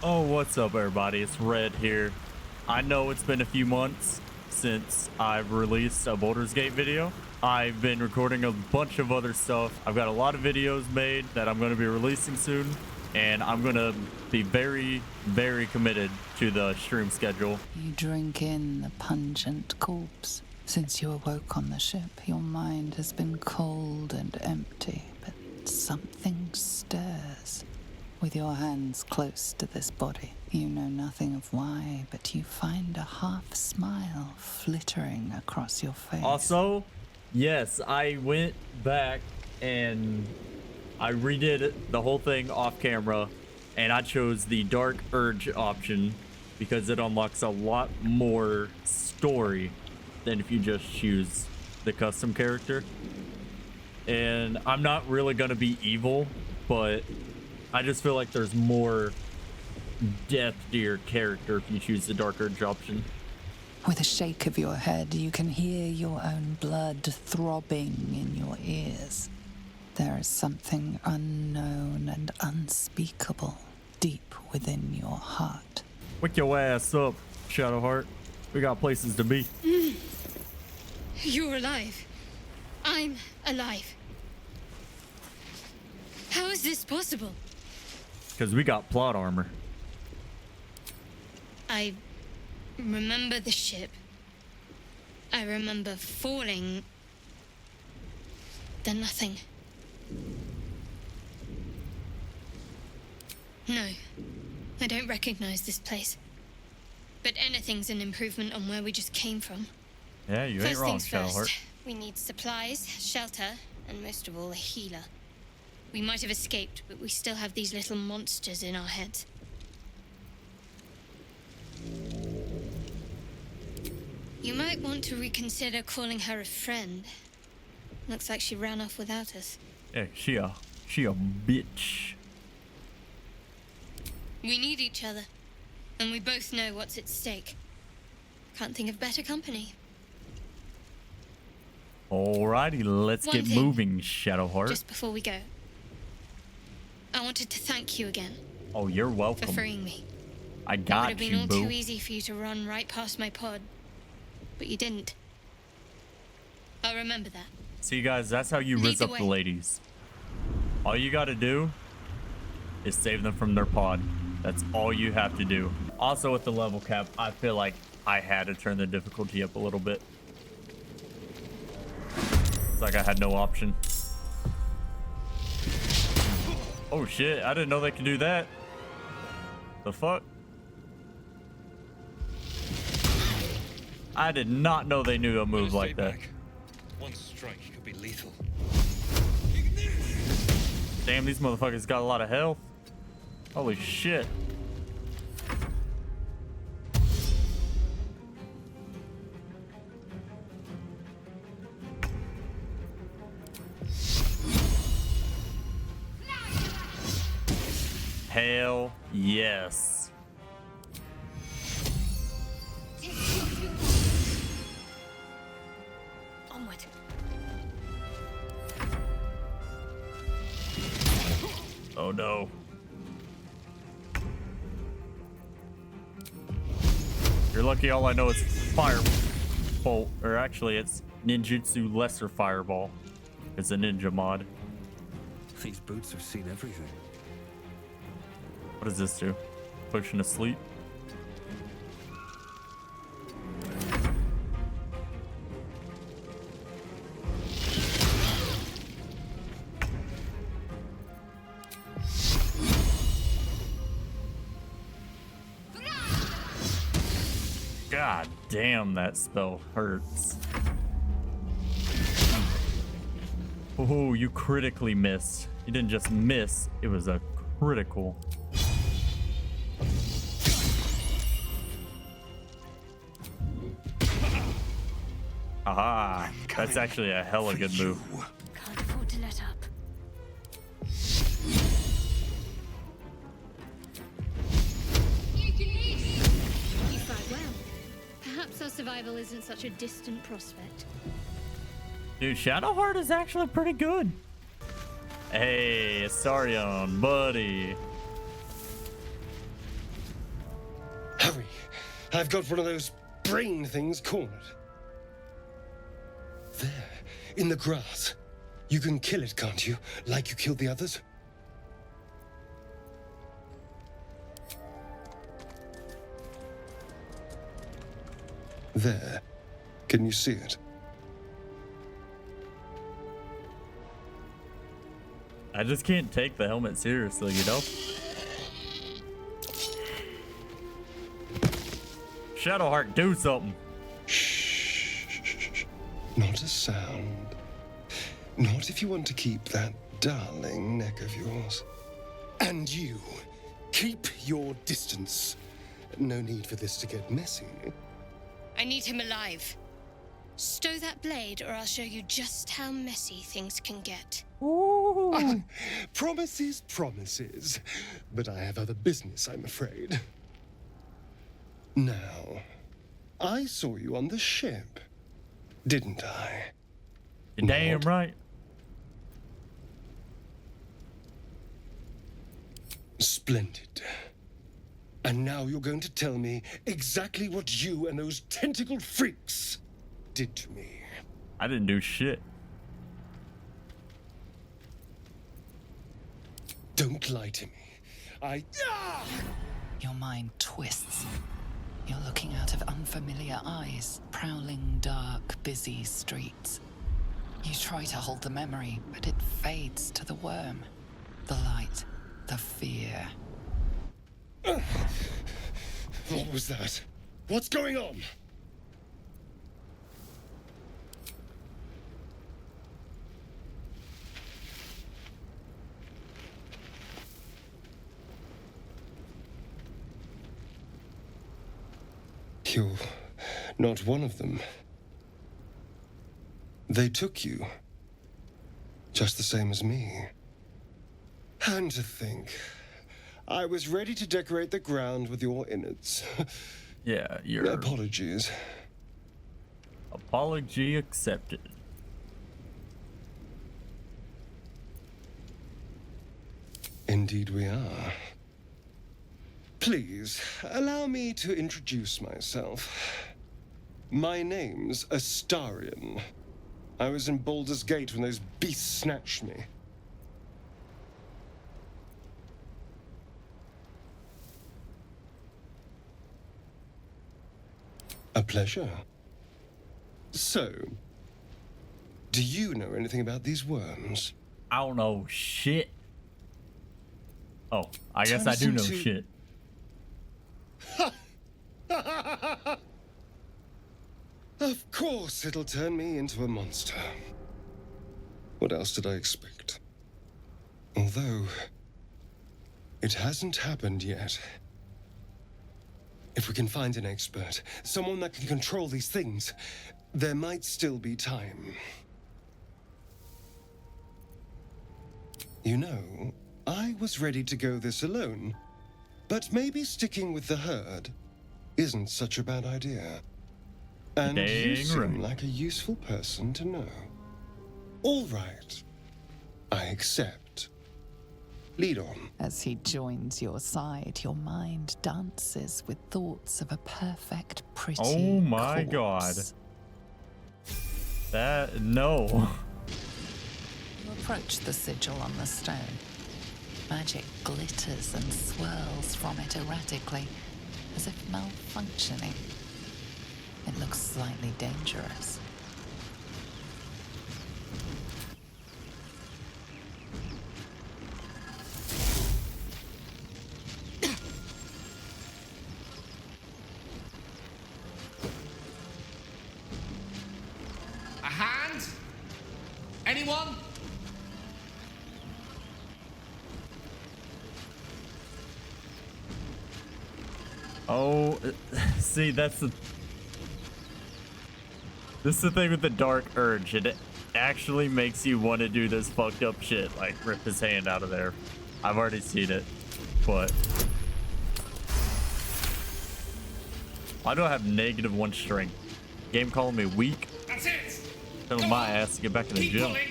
Oh, what's up, everybody? It's Red here. I know it's been a few months since I've released a Baldur's Gate video. I've been recording a bunch of other stuff. I've got a lot of videos made that I'm going to be releasing soon, and I'm going to be very, very committed to the stream schedule. You drink in the pungent corpse. Since you awoke on the ship, your mind has been cold and empty, but something stirs. With your hands close to this body, you know nothing of why, but you find a half smile flittering across your face. Also, yes, I went back and I redid the whole thing off camera, and I chose the Dark Urge option because it unlocks a lot more story than if you just choose the custom character. And I'm not really going to be evil, but I just feel like there's more depth to your character if you choose the Dark Urge option. With a shake of your head, you can hear your own blood throbbing in your ears. There is something unknown and unspeakable deep within your heart. Wake your ass up, Shadowheart. We got places to be. You're alive. I'm alive. How is this possible? Because we got plot armor. I remember the ship. I remember falling. Then nothing. No, I don't recognize this place. But anything's an improvement on where we just came from. Yeah, you ain't First wrong, things first, Shadowheart. we need supplies, shelter, and most of all, a healer. We might have escaped, but we still have these little monsters in our heads. You might want to reconsider calling her a friend. Looks like she ran off without us. Yeah, she a bitch. We need each other, and we both know what's at stake. Can't think of better company. Alrighty, let's One get thing, moving, Shadowheart. Just before we go, I wanted to thank you again Oh, you're for welcome. freeing me. I It would got have been you, all boo. too easy for you to run right past my pod, but you didn't. I'll remember that. See, guys, that's how you Lead riz the up the way. ladies. All you got to do is save them from their pod. That's all you have to do. Also, with the level cap, I feel like I had to turn the difficulty up a little bit. It's like I had no option. Oh shit, I didn't know they could do that. The fuck? I did not know they knew a move like that. One strike could be lethal. Damn, these motherfuckers got a lot of health. Holy shit. Hell yes. Onward. Oh no. You're lucky all I know is Firebolt, or actually it's Ninjutsu Lesser Fireball. It's a ninja mod. These boots have seen everything. What does this do? Pushing to sleep? God damn, that spell hurts. Oh, you critically missed. You didn't just miss, it was a critical. Aha, that's actually a hella good move. Can't afford to let up. You fight well. Perhaps our survival isn't such a distant prospect. Dude, Shadowheart is actually pretty good. Hey, Astarion, buddy. Hurry! I've got one of those brain things cornered. There, in the grass. You can kill it, can't you? Like you killed the others? There. Can you see it? I just can't take the helmet seriously, you know? Shadowheart, do something. Shh. Not a sound. Not if you want to keep that darling neck of yours. And you, keep your distance. No need for this to get messy. I need him alive. Stow that blade, or I'll show you just how messy things can get. Promises, promises. But I have other business, I'm afraid. Now, I saw you on the ship, didn't I? You're damn Not right. Splendid. And now you're going to tell me exactly what you and those tentacled freaks did to me. I didn't do shit. Don't lie to me. Your mind twists. You're looking out of unfamiliar eyes, prowling dark, busy streets. You try to hold the memory, but it fades to the worm. The light, the fear. What was that? What's going on? You're not one of them. They took you. Just the same as me. And to think, I was ready to decorate the ground with your innards. Yeah, your Apologies. apology accepted. Indeed we are. Please, allow me to introduce myself. My name's Astarion. I was in Baldur's Gate when those beasts snatched me. A pleasure. So, do you know anything about these worms? I don't know shit. Oh, I guess Turn I us do know into- shit. Of course it'll turn me into a monster. What else did I expect? Although, it hasn't happened yet. If we can find an expert, someone that can control these things, there might still be time. You know, I was ready to go this alone, but maybe sticking with the herd isn't such a bad idea. And you Dang seem right. like a useful person to know. All right, I accept. Lead on. As he joins your side, your mind dances with thoughts of a perfect, pretty Oh my corpse. God. That, no. You approach the sigil on the stone. Magic glitters and swirls from it erratically, as if malfunctioning. It looks slightly dangerous. A hand? Anyone? Oh, see, that's the... This is the thing with the dark urge. It actually makes you want to do this fucked up shit, like rip his hand out of there. I've already seen it, but... Why do I have -1 strength? Game calling me weak? That's it! Telling Go my on. ass to get back in the Keep gym. pulling.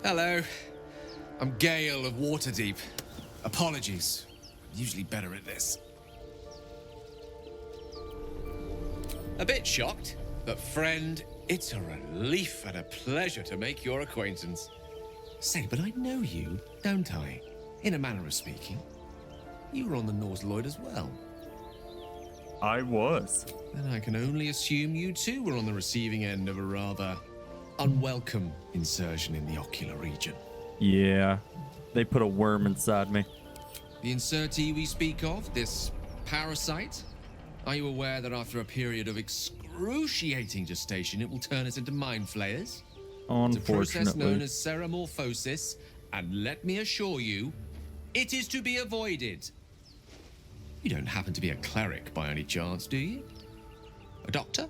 Hello. I'm Gale of Waterdeep. Apologies. I'm usually better at this. A bit shocked, but friend, it's a relief and a pleasure to make your acquaintance. Say, but I know you, don't I? In a manner of speaking. You were on the Norse Lloyd as well. I was. And I can only assume you too were on the receiving end of a rather unwelcome insertion in the ocular region. Yeah. They put a worm inside me. The insertee we speak of, this parasite, are you aware that after a period of excruciating gestation, it will turn us into mind flayers? It's a process known Unfortunately. as ceramorphosis, and let me assure you, it is to be avoided. You don't happen to be a cleric by any chance, do you? A doctor?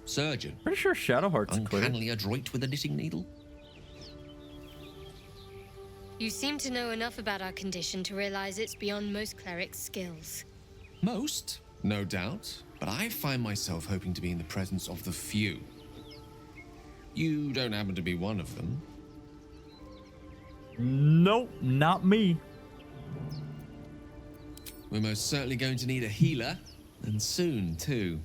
Surgeon? Pretty sure Shadowheart's clear. Uncannily adroit with a knitting needle? You seem to know enough about our condition to realize it's beyond most clerics' skills. Most, no doubt, but I find myself hoping to be in the presence of the few. You don't happen to be one of them. Nope, not me. We're most certainly going to need a healer, and soon, too.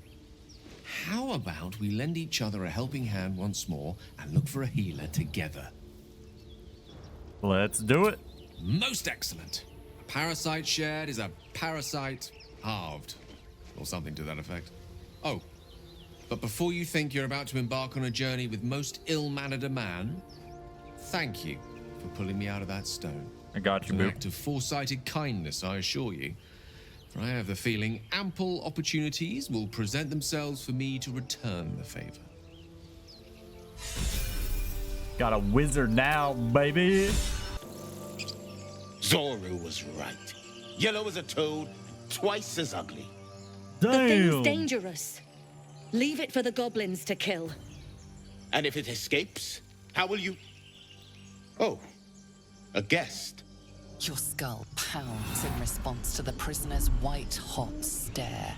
How about we lend each other a helping hand once more and look for a healer together? Let's do it. Most excellent. A parasite shared is a parasite halved, or something to that effect. Oh, but before you think you're about to embark on a journey with most ill-mannered a man, thank you for pulling me out of that stone. I got you, An boo. act of foresighted kindness, I assure you. For I have the feeling ample opportunities will present themselves for me to return the favor. Got a wizard now, baby. Zoru was right. Yellow as a toad, twice as ugly. The thing's Damn. dangerous. Leave it for the goblins to kill. And if it escapes, how will you... Oh, a guest. Your skull pounds in response to the prisoner's white-hot stare.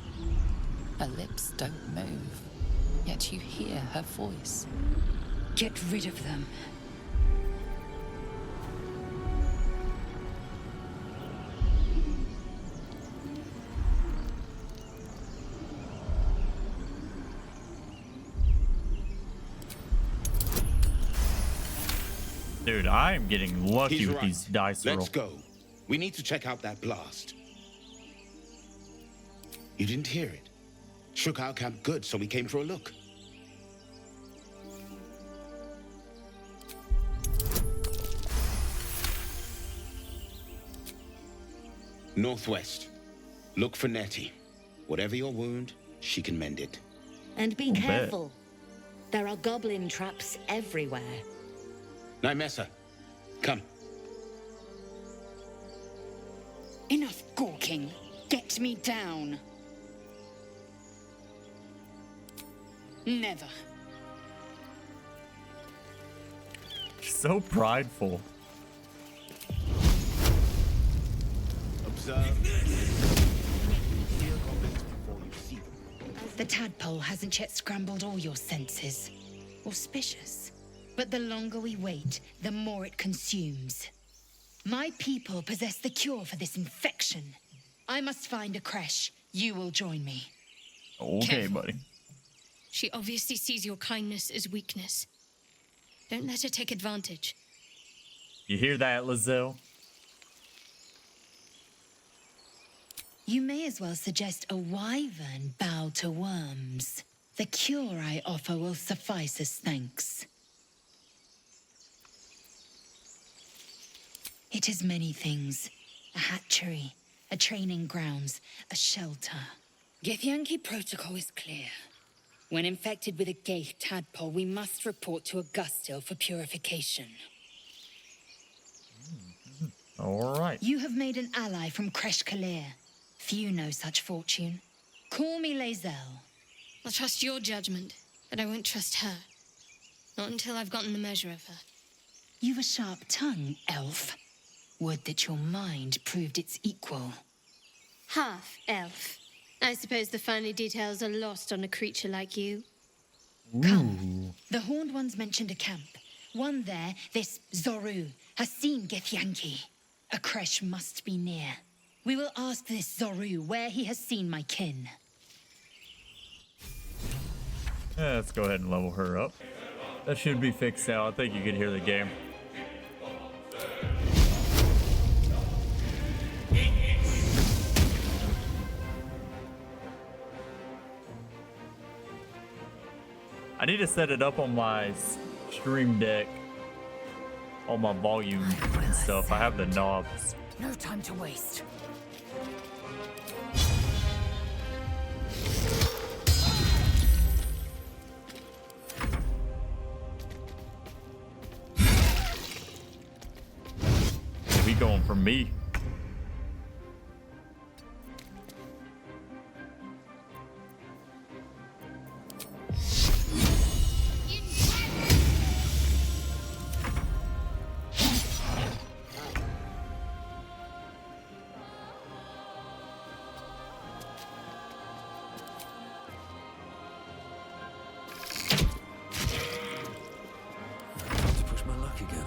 Her lips don't move, yet you hear her voice. Get rid of them. Dude, I am getting lucky He's with right. these dice rolls. Let's go. We need to check out that blast. You didn't hear it. Shook our camp good, so we came for a look. Northwest. Look for Nettie. Whatever your wound, she can mend it. And be bet. careful. There are goblin traps everywhere. Nymessa, come. Enough gawking. Get me down. Never. So prideful. Observe. Hear goblins before you see them. The tadpole hasn't yet scrambled all your senses. Auspicious. But the longer we wait, the more it consumes. My people possess the cure for this infection. I must find a creche. You will join me. Okay, Careful. buddy. She obviously sees your kindness as weakness. Don't let her take advantage. You hear that, Lizelle? You may as well suggest a wyvern bow to worms. The cure I offer will suffice as thanks. It is many things. A hatchery, a training grounds, a shelter. Githyanki protocol is clear. When infected with a Gaith tadpole, we must report to Augustil for purification. All right. You have made an ally from Kresh Kalir. Few know such fortune. Call me Lae'zel. I'll trust your judgment, but I won't trust her. Not until I've gotten the measure of her. You've a sharp tongue, elf. Would that your mind proved its equal. Half elf. I suppose the finer details are lost on a creature like you. Come. The Horned Ones mentioned a camp. One there, this Zoru, has seen Githyanki. A creche must be near. We will ask this Zoru where he has seen my kin. Yeah, let's go ahead and level her up. That should be fixed now. I think you can hear the game. I need to set it up on my stream deck. All my volume and stuff. I have the knobs. No time to waste. He going for me. To push my luck again.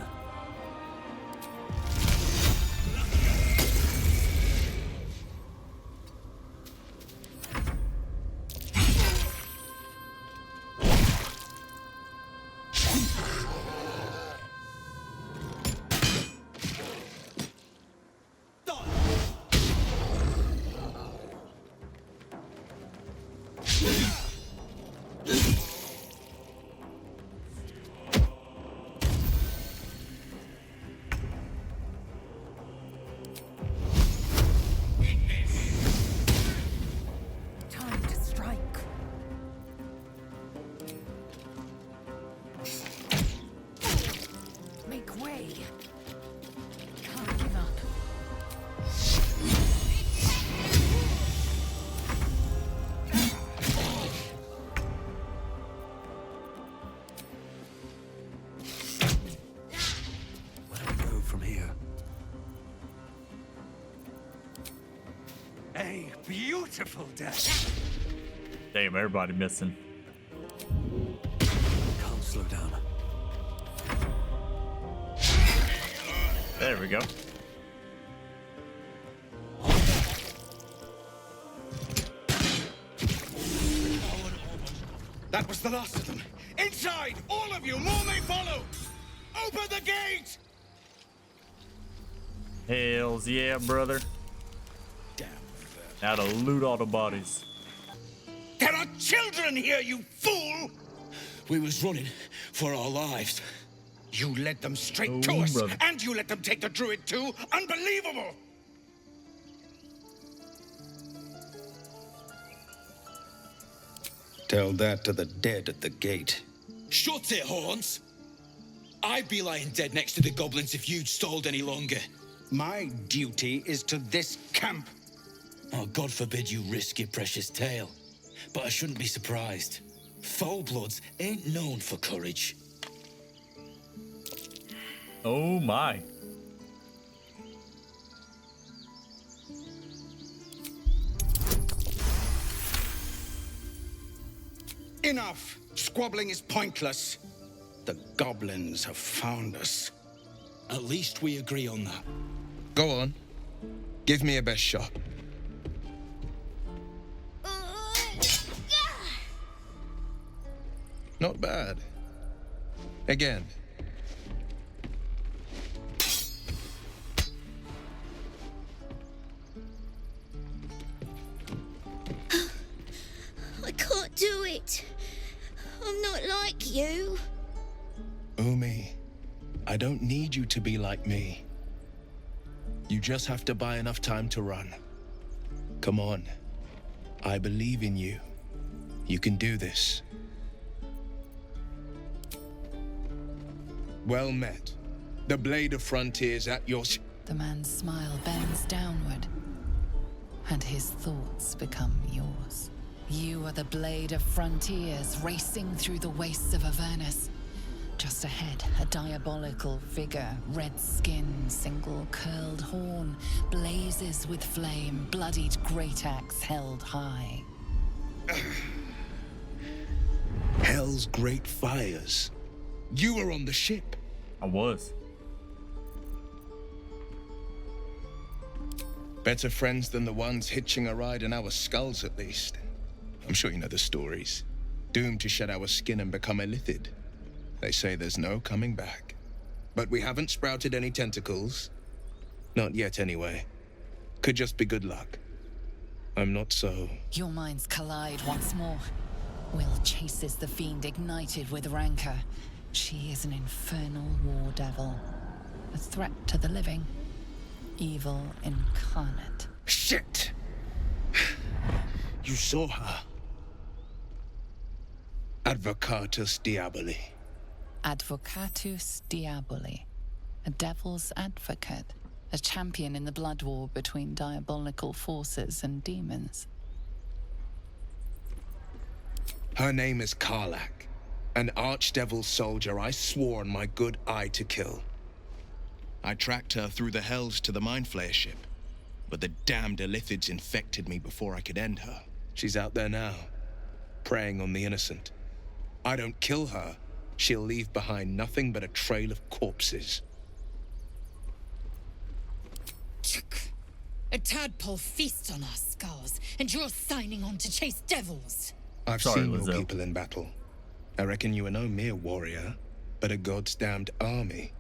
Time to strike. Make way. Can't give up. Where do we go from here? A beautiful death. Damn, everybody missing. Can't slow down. There we go. That was the last of them. Inside! All of you! More may follow! Open the gate! Hells yeah, brother. Damn. Now to loot all the bodies. There are children here, you fool! We was running for our lives. You led them straight Oh, to us, brother. and you let them take the druid too? Unbelievable! Tell that to the dead at the gate. Shut it, Horns! I'd be lying dead next to the goblins if you'd stalled any longer. My duty is to this camp. Oh, God forbid you risk your precious tail. But I shouldn't be surprised. Foul-bloods ain't known for courage. Oh my. Enough! Squabbling is pointless. The goblins have found us. At least we agree on that. Go on. Give me a best shot. Not bad. Again. I can't do it. I'm not like you. Umi, I don't need you to be like me. You just have to buy enough time to run. Come on. I believe in you. You can do this. Well met. The Blade of Frontiers at your... The man's smile bends downward, and his thoughts become yours. You are the Blade of Frontiers racing through the wastes of Avernus. Just ahead, a diabolical figure, red skin, single curled horn, blazes with flame, bloodied great axe held high. Hell's great fires. You were on the ship. I was. Better friends than the ones hitching a ride in our skulls, at least. I'm sure you know the stories. Doomed to shed our skin and become illithid. They say there's no coming back. But we haven't sprouted any tentacles. Not yet, anyway. Could just be good luck. I'm not so... Your minds collide once more. Will chases the fiend ignited with rancor. She is an infernal war devil. A threat to the living. Evil incarnate. Shit! You saw her. Advocatus Diaboli. Advocatus Diaboli. A devil's advocate. A champion in the blood war between diabolical forces and demons. Her name is Karlak. An archdevil soldier I swore on my good eye to kill. I tracked her through the hells to the Mind Flayer ship, but the damned illithids infected me before I could end her. She's out there now, preying on the innocent. I don't kill her, she'll leave behind nothing but a trail of corpses. A tadpole feasts on our skulls, and you're signing on to chase devils. I've Sorry, seen your Lizzo. people in battle. I reckon you are no mere warrior, but a god's damned army.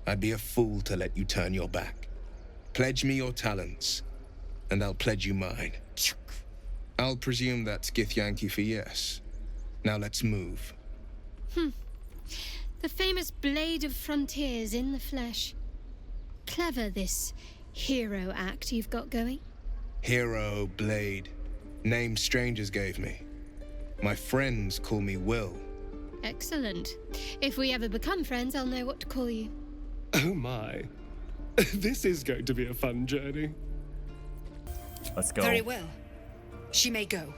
I'd be a fool to let you turn your back. Pledge me your talents, and I'll pledge you mine. I'll presume that's Githyanki for yes. Now let's move. The famous Blade of Frontiers in the flesh. Clever, this hero act you've got going. Hero, Blade. Name strangers gave me. My friends call me Will. Excellent. If we ever become friends, I'll know what to call you. Oh my. This is going to be a fun journey. Let's go. Very well. She may go.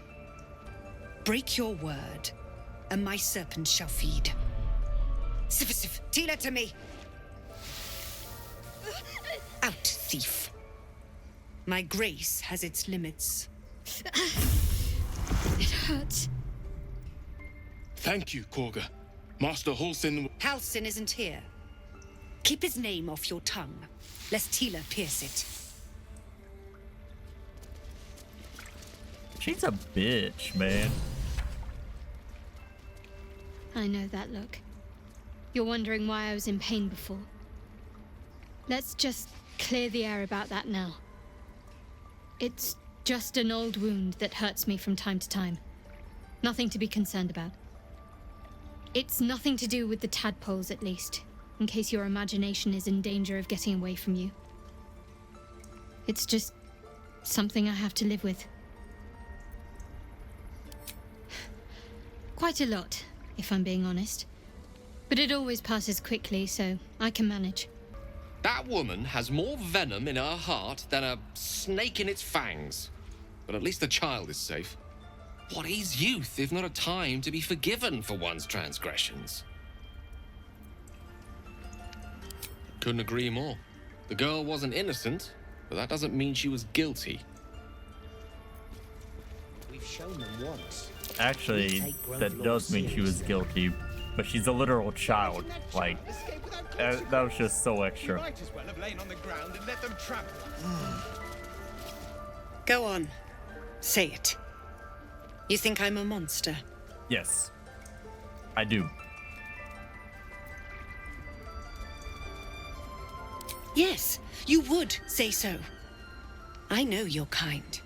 Break your word, and my serpent shall feed. Sif, Tila to me. Out, thief. My grace has its limits. It hurts. Thank you, Korga. Master Halsin... Halsin isn't here. Keep his name off your tongue, lest Tila pierce it. She's a bitch, man. I know that look. You're wondering why I was in pain before. Let's just clear the air about that now. It's just an old wound that hurts me from time to time. Nothing to be concerned about. It's nothing to do with the tadpoles, at least, in case your imagination is in danger of getting away from you. It's just something I have to live with. Quite a lot, if I'm being honest. But it always passes quickly, so I can manage. That woman has more venom in her heart than a snake in its fangs. But at least the child is safe. What is youth if not a time to be forgiven for one's transgressions? Couldn't agree more. The girl wasn't innocent, but that doesn't mean she was guilty. We've shown them once. Actually, that does mean she was guilty, but she's a literal child. Like, that was just so extra. Might as well have lain on the ground and let them trample. Go on. Say it. You think I'm a monster? Yes, I do. Yes, you would say so. I know your kind.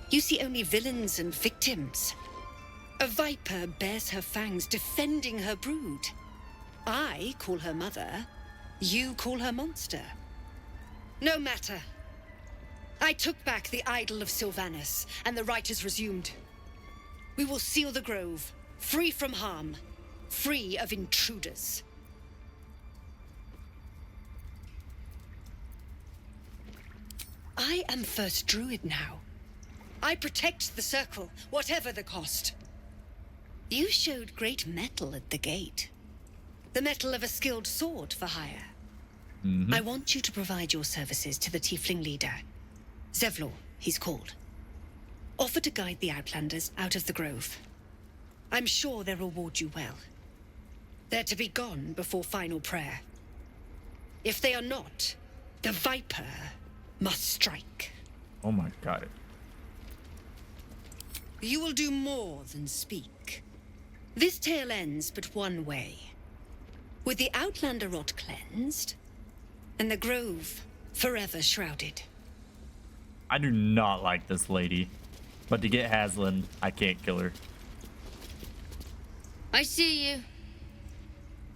You see only villains and victims. A viper bears her fangs defending her brood. I call her mother. You call her monster. No matter. I took back the idol of Sylvanus, and the rite is resumed. We will seal the grove, free from harm, free of intruders. I am First Druid now. I protect the circle, whatever the cost. You showed great mettle at the gate. The mettle of a skilled sword for hire. I want you to provide your services to the tiefling leader. Zevlor, he's called. Offer to guide the Outlanders out of the grove. I'm sure they'll reward you well. They're to be gone before final prayer. If they are not, the Viper must strike. Oh my god. You will do more than speak. This tale ends but one way. With the Outlander rot cleansed, and the Grove forever shrouded. I do not like this lady. But to get Haslin, I can't kill her. I see you.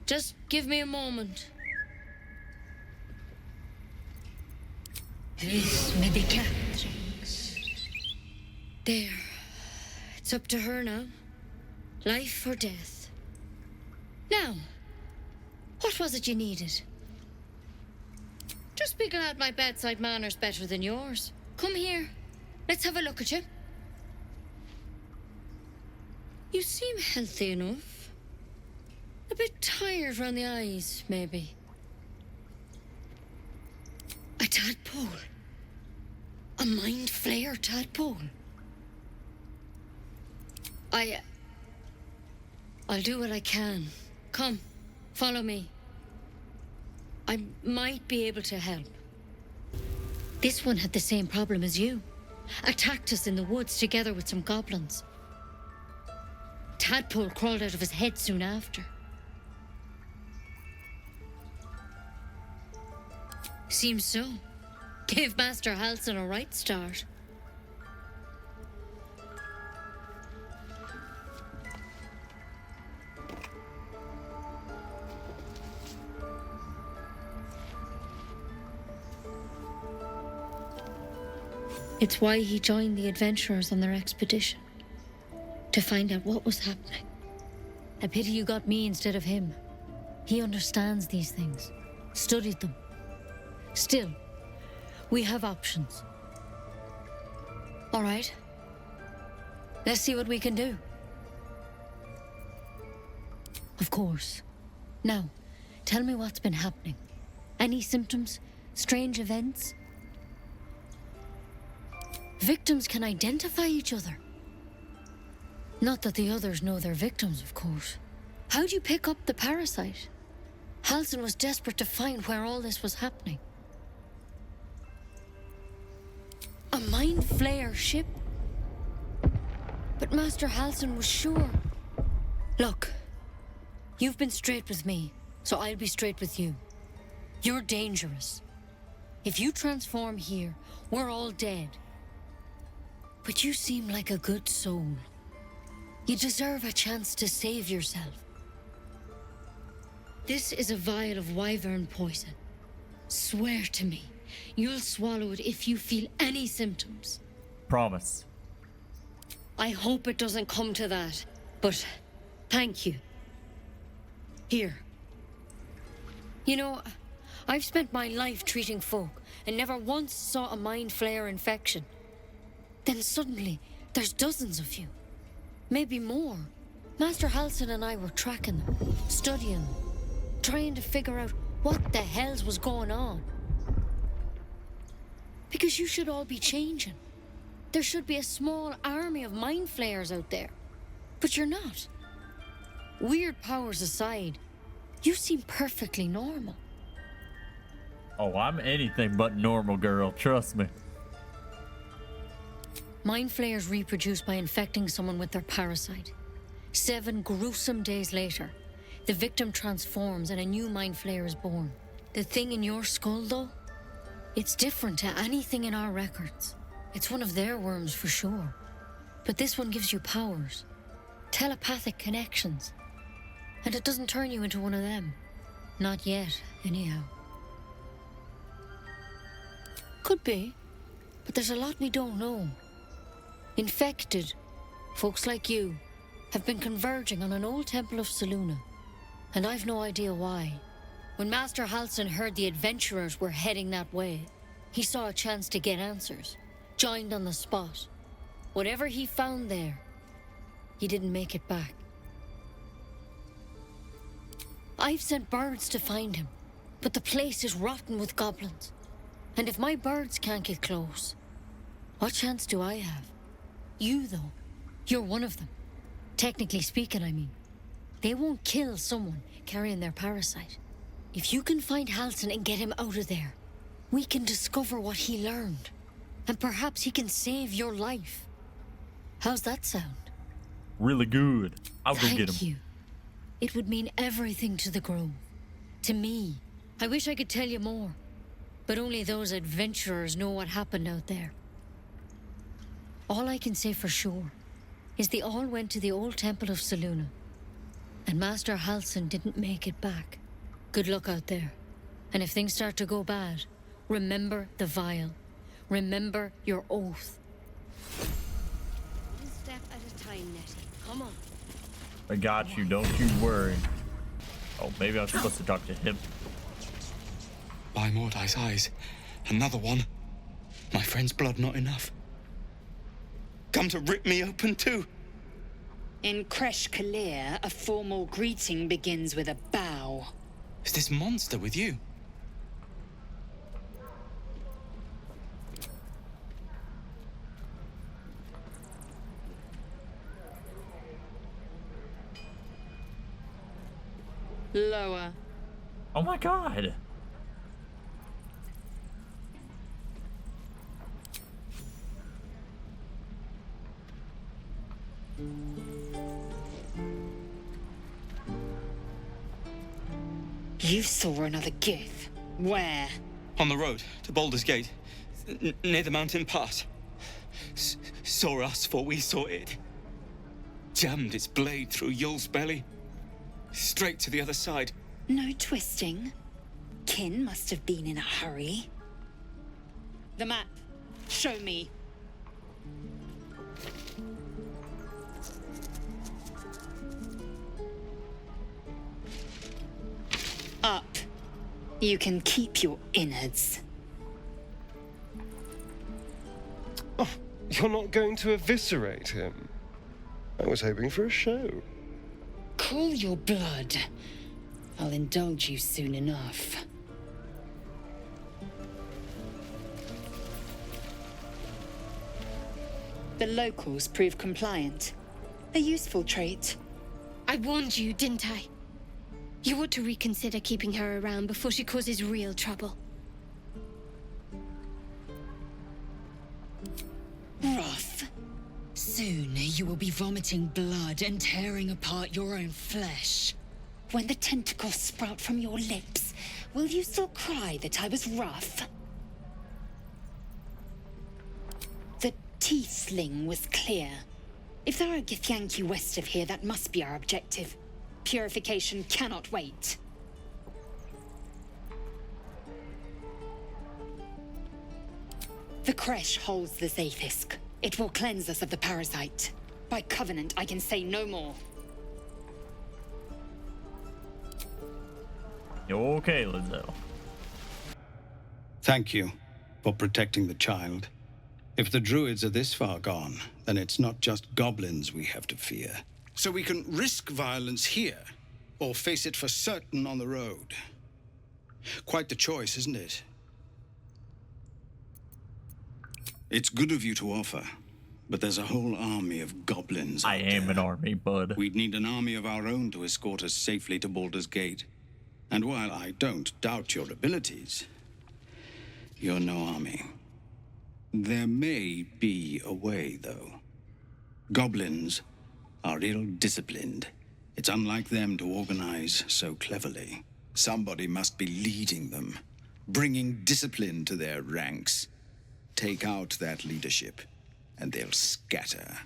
Just give me a moment. This may be Catherine's. There. It's up to her now. Life or death. Now, what was it you needed? Just be glad my bedside manner's better than yours. Come here. Let's have a look at you. You seem healthy enough. A bit tired round the eyes, maybe. A tadpole. A mind flayer tadpole. I'll do what I can. Come, follow me. I might be able to help. This one had the same problem as you. Attacked us in the woods together with some goblins. Tadpole crawled out of his head soon after. Seems so. Gave Master Halsin a right start. It's why he joined the adventurers on their expedition. To find out what was happening. A pity you got me instead of him. He understands these things. Studied them. Still, we have options. All right. Let's see what we can do. Of course. Now, tell me what's been happening. Any symptoms? Strange events? Victims can identify each other. Not that the others know they're victims, of course. How'd you pick up the parasite? Halsin was desperate to find where all this was happening. A mind flayer ship? But Master Halsin was sure. Look, you've been straight with me, so I'll be straight with you. You're dangerous. If you transform here, we're all dead. But you seem like a good soul. You deserve a chance to save yourself. This is a vial of wyvern poison. Swear to me, you'll swallow it if you feel any symptoms. Promise. I hope it doesn't come to that, but thank you. Here. You know, I've spent my life treating folk and never once saw a mind flayer infection. Then suddenly, there's dozens of you. Maybe more. Master Halsin and I were tracking them, studying them, trying to figure out what the hells was going on. Because you should all be changing. There should be a small army of mind flayers out there. But you're not. Weird powers aside, you seem perfectly normal. Oh, I'm anything but normal, girl. Trust me. Mind flayers reproduce by infecting someone with their parasite. 7 gruesome days later, the victim transforms and a new mind flayer is born. The thing in your skull, though, it's different to anything in our records. It's one of their worms for sure. But this one gives you powers, telepathic connections. And it doesn't turn you into one of them. Not yet, anyhow. Could be, but there's a lot we don't know. Infected, folks like you, have been converging on an old temple of Selûne, and I've no idea why. When Master Halsin heard the adventurers were heading that way, he saw a chance to get answers, joined on the spot. Whatever he found there, he didn't make it back. I've sent birds to find him, but the place is rotten with goblins. And if my birds can't get close, what chance do I have? You, though, you're one of them. Technically speaking, I mean. They won't kill someone carrying their parasite. if you can find Halson and get him out of there, we can discover what he learned. And perhaps he can save your life. How's that sound? Really good. I'll go get him. Thank you. It would mean everything to the Grove. To me. I wish I could tell you more. But only those adventurers know what happened out there. All I can say for sure is they all went to the old temple of Selûne. And Master Halson didn't make it back. Good luck out there. And if things start to go bad, remember the vial. Remember your oath. One step at a time, Nettie. Come on. I got you, don't you worry. Oh, maybe I was supposed to talk to him. By Mordai's eyes, another one. My friend's blood not enough. Come to rip me open too. In Kresh Kalir, a formal greeting begins with a bow. Is this monster with you? Lower. Oh my god. You saw another gith. Where? On the road to Baldur's Gate, near the mountain pass. Saw us, for we saw it. Jammed its blade through Yul's belly. Straight to the other side. No twisting. Kin must have been in a hurry. The map. Show me. Up. You can keep your innards. Oh, you're not going to eviscerate him? I was hoping for a show. Cool your blood. I'll indulge you soon enough. The locals prove compliant. A useful trait. I warned you, didn't I? You ought to reconsider keeping her around before she causes real trouble. Rough. Soon you will be vomiting blood and tearing apart your own flesh. When the tentacles sprout from your lips, will you still cry that I was rough? The tiefling was clear. If there are Githyanki west of here, that must be our objective. Purification cannot wait. The Kresh holds the Zaithisk. It will cleanse us of the parasite. By covenant, I can say no more. Okay, Lizzo. Thank you for protecting the child. If the druids are this far gone, then it's not just goblins we have to fear. So we can risk violence here, or face it for certain on the road. Quite the choice, isn't it? It's good of you to offer, but there's a whole army of goblins I am an army, bud. We'd need an army of our own to escort us safely to Baldur's Gate. And while I don't doubt your abilities, you're no army. There may be a way, though. Goblins are ill-disciplined. It's unlike them to organize so cleverly. Somebody must be leading them, bringing discipline to their ranks. Take out that leadership, and they'll scatter.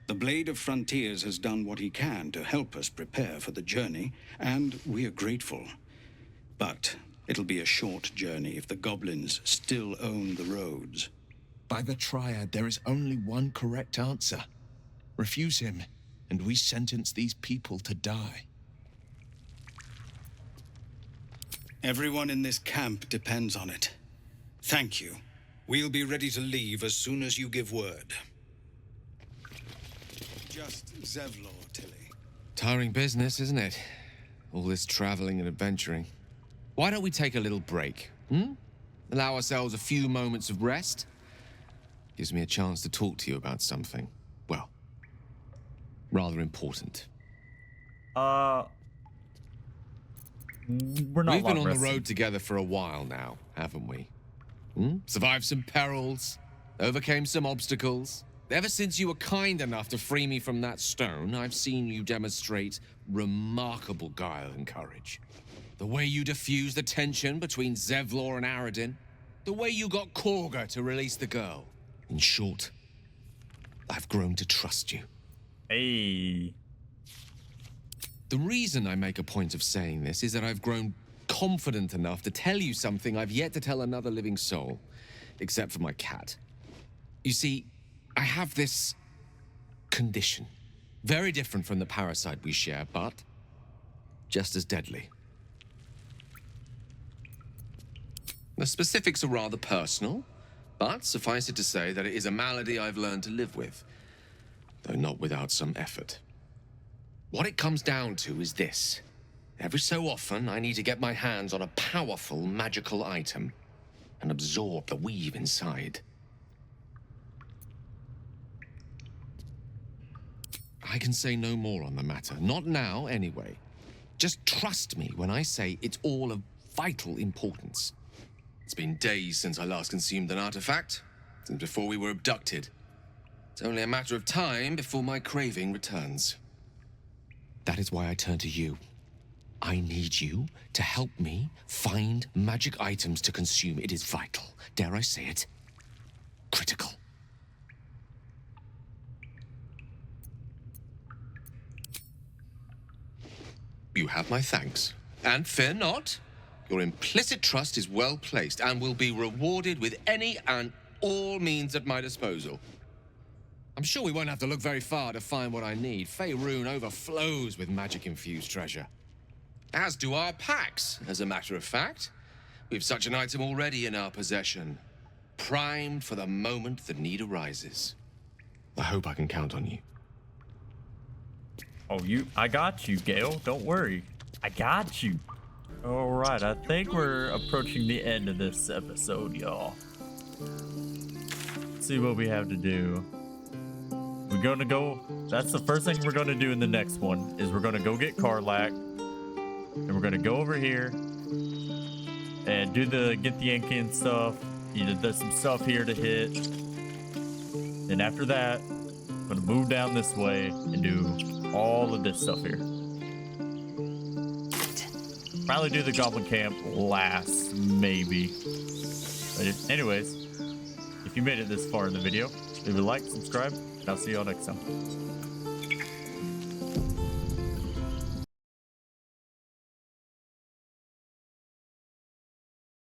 The Blade of Frontiers has done what he can to help us prepare for the journey, and we are grateful. But it'll be a short journey if the goblins still own the roads. By the Triad, there is only one correct answer. Refuse him, and we sentence these people to die. Everyone in this camp depends on it. Thank you. We'll be ready to leave as soon as you give word. Just Zevlor, Tilly. Tiring business, isn't it? All this traveling and adventuring. Why don't we take a little break, Allow ourselves a few moments of rest? Gives me a chance to talk to you about something, well, rather important. We're not. We've been on the resting. road together for a while now, haven't we? Survived some perils, overcame some obstacles. Ever since you were kind enough to free me from that stone, I've seen you demonstrate remarkable guile and courage. The way you diffused the tension between Zevlor and Aradin. The way you got Korga to release the girl. In short, I've grown to trust you. Hey. The reason I make a point of saying this is that I've grown confident enough to tell you something I've yet to tell another living soul, except for my cat. You see, I have this condition. Very different from the parasite we share, but just as deadly. The specifics are rather personal, but suffice it to say that it is a malady I've learned to live with, though not without some effort. What it comes down to is this. Every so often, I need to get my hands on a powerful magical item and absorb the weave inside. I can say no more on the matter. Not now, anyway. Just trust me when I say it's all of vital importance. It's been days since I last consumed an artifact, since before we were abducted. It's only a matter of time before my craving returns. That is why I turn to you. I need you to help me find magic items to consume. It is vital. Dare I say it? Critical. You have my thanks. And fear not. Your implicit trust is well placed and will be rewarded with any and all means at my disposal. I'm sure we won't have to look very far to find what I need. Faerun overflows with magic-infused treasure. As do our packs, as a matter of fact. We've such an item already in our possession. Primed for the moment the need arises. I hope I can count on you. Oh, I got you, Gale. Don't worry. I got you. All right, I think we're approaching the end of this episode, y'all. Let's see what we have to do. We're gonna go. That's the first thing we're gonna do in the next one. Is we're gonna go get Karlak, and we're gonna go over here and do get the Yankin stuff. There's some stuff here to hit. Then after that, I'm gonna move down this way and do all of this stuff here. Probably do the Goblin Camp last, maybe. But anyways, if you made it this far in the video, leave a like, subscribe, and I'll see y'all next time.